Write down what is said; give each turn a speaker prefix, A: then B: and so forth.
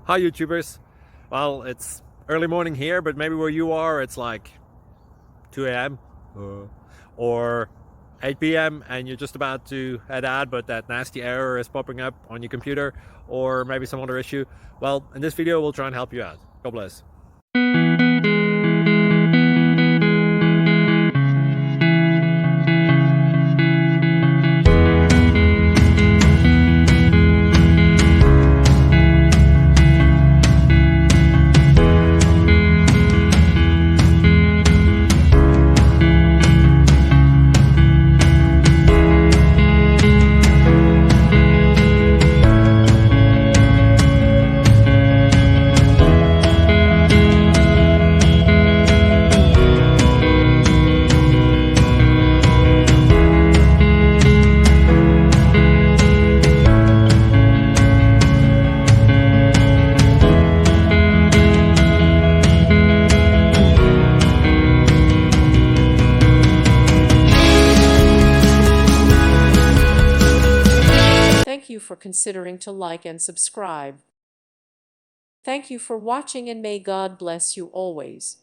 A: Hi YouTubers. Well, it's early morning here, but maybe where you are it's like 2 a.m. or 8 p.m. and you're just about to head out, but that nasty error is popping up on your computer, or maybe some other issue. Well, in this video we'll try and help you out. God bless.
B: Thank you for considering to like and subscribe. Thank you for watching, and may God bless you always.